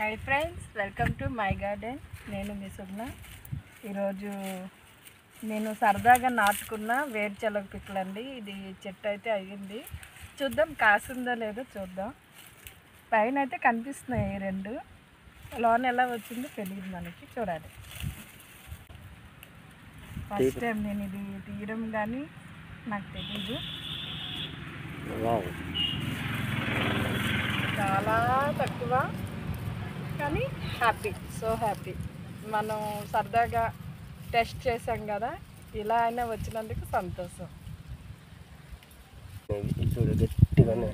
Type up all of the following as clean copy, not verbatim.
Hi friends, welcome to my garden. నేను మీ సుగ్న. ఈరోజు నేను సరదాగా నాటుకున్న వేరుశనగ పిక్కలండి. ఇది చెట్టు అయితే అయ్యింది. చూద్దాం కాసిందో లేదో చూద్దాం. పైన అయితే కనిపిస్తున్నాయి రెండు, లోన్ ఎలా వచ్చిందో తెలియదు మనకి, చూడాలి. ఫస్ట్ టైం నేను ఇది తీయడం కానీ నాకు తెలీదు. చాలా తక్కువ కానీ హ్యాపీ, సో హ్యాపీ. మనం సరదాగా టెస్ట్ చేసాం కదా, ఇలా అయినా వచ్చినందుకు సంతోషం. గట్టిగానే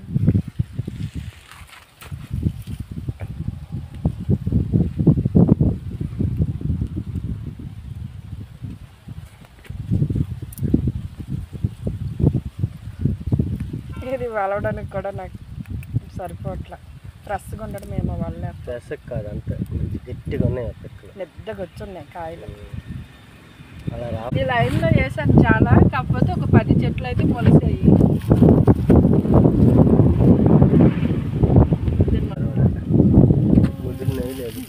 ఇది వలవడానికి కూడా నాకు సరిపోట్లా. ఫ్రెష్గా ఉండడం ఏమో వాళ్ళ ఫ్రెష్ కాదు, అంతే గట్టిగా ఉన్నాయి. పెద్దగా వచ్చున్నాయి కాయలు. అలా రా. ఈ లైన్లో వేసాను చాలా, కాకపోతే ఒక 10 చెట్లు అయితే మొలిసాయి. ముదిరినవి లేదు.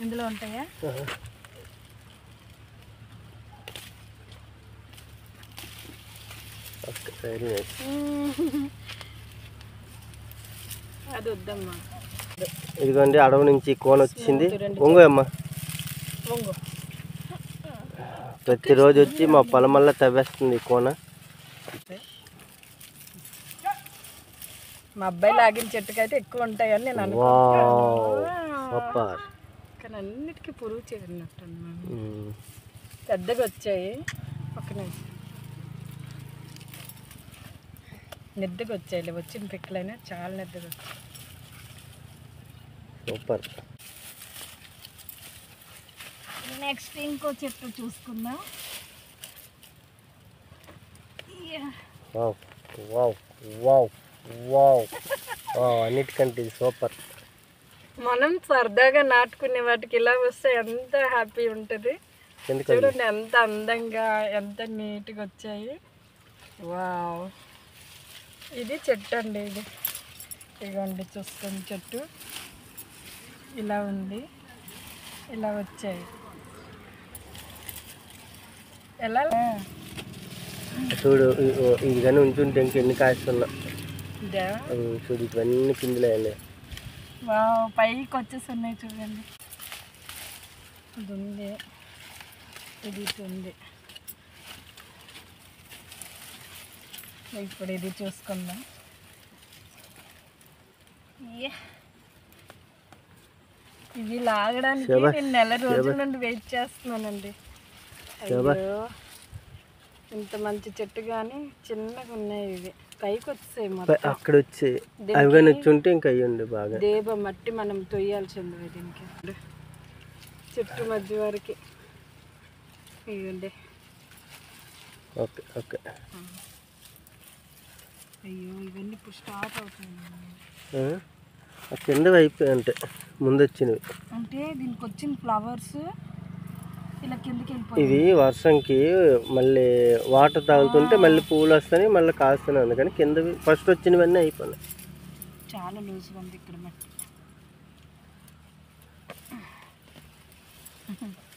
ఇందులో ఉంటాయా? అది వద్దమ్మా. ఇదిగోండి, అడవి నుంచి కోన వచ్చింది. ఒంగు అమ్మా, ఒంగు. ప్రతిరోజు వచ్చి మా పొలమల్లా తవ్వేస్తుంది ఈ కోన. మా అబ్బాయి లాగిన చెట్టుకైతే ఎక్కువ ఉంటాయని నేను అనుకుంటున్నాను. కానీ అన్నిటికీ పురుగు చేరినట్టు పెద్దగా వచ్చాయి. ఒక నిమిషం, నిద్దగా వచ్చాయి. వచ్చిన పిక్కలైనా చాలా నిద్దగా వచ్చాయి. సూపర్. నెక్స్ట్ ఇంకో చెట్టు చూసుకుందాం. అన్నిటికంటే ఇది సూపర్. మనం సరదాగా నాటుకునే వాటికి ఇలా వస్తే ఎంత హ్యాపీ ఉంటుంది. చూడండి ఎంత అందంగా, ఎంత నీట్గా వచ్చాయి. వావ్, ఇది చెట్టు అండి. ఇది ఇదిగోండి, చూసుకుని చెట్టు ఇలా ఉంది, ఇలా వచ్చాయి. ఎలా చూడు, ఇది కానీ ఉంచుంటే ఇంకెన్ని కాస్తున్నా. చూడు, ఇవన్నీ పిందులు అయ్యాయి. వావ్, పైకి వచ్చేసి ఉన్నాయి చూడండి. ఇది ఉంది, ఇది ఉంది. ఇప్పుడు ఇది చూసుకుందాం. ఇవి లాగడానికి నేను నెల రోజుల నుండి వెయిట్ చేస్తున్నానండి. అయ్యో, ఇంత మంచి చెట్టు కానీ చిన్నగా ఉన్నాయి. ఇవి పైకి వచ్చాయి మొత్తం. అక్కడ వచ్చి అవి కానీ వచ్చి ఉంటే ఇంకా అయ్యండి బాగా. దేబ మట్టి మనం తొయ్యాల్సింది దీనికి, చెట్టు మధ్య వరకు. ఇవ్వండి. Okay okay. అయ్యో, ఇవన్నీ ఇప్పుడు స్టార్ట్ అవుతుంది. కింద అయిపోయి అంటే ముందు వచ్చినవి అంటే దీనికి వచ్చిన ఫ్లవర్స్ ఇలా కిందకి వెళ్ళిపోయి, ఇవి వర్షంకి మళ్ళీ వాటర్ తాగుతుంటే మళ్ళీ పూలు వస్తాయి, మళ్ళీ కాస్తున్నాయి. అందుకని కిందవి ఫస్ట్ వచ్చినవన్నీ అయిపోయినాయి. చాలా లూజ్గా ఉంది ఇక్కడ మట్టి.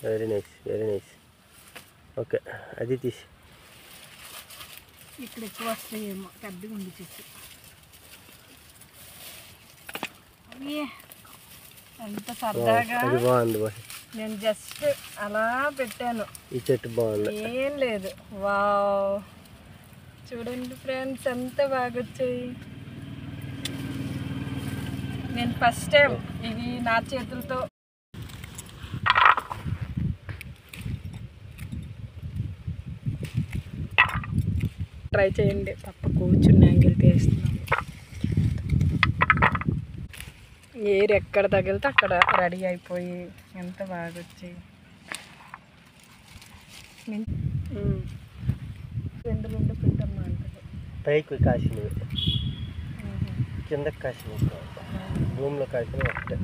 Very nice, very nice. Okay, అది తీసి ఇక్కడ ఎక్కువ వస్తాయేమో, పెద్దగా ఉంది చెట్టు. ఎంత సరదాగా. అది బాగుంది. నేను జస్ట్ అలా పెట్టాను. ఈ చెట్టు బాగుంది, ఏం లేదు. వావ్, చూడండి ఫ్రెండ్స్, ఎంత బాగా వచ్చాయి. నేను ఫస్ట్ టైం ఇవి నా చేతులతో ట్రై చేయండి. పప్ప కూర్చుని యాంగిల్ తీస్తున్నాను. ఏరు ఎక్కడ తగిలితే అక్కడ రెడీ అయిపోయి ఎంత బాగా వచ్చాయి. రెండు పెట్టమ్మా అంటది. పైకి కాసినవి, కిందకి కాసినవి, భూమిలో కాసినవి ఒకటే.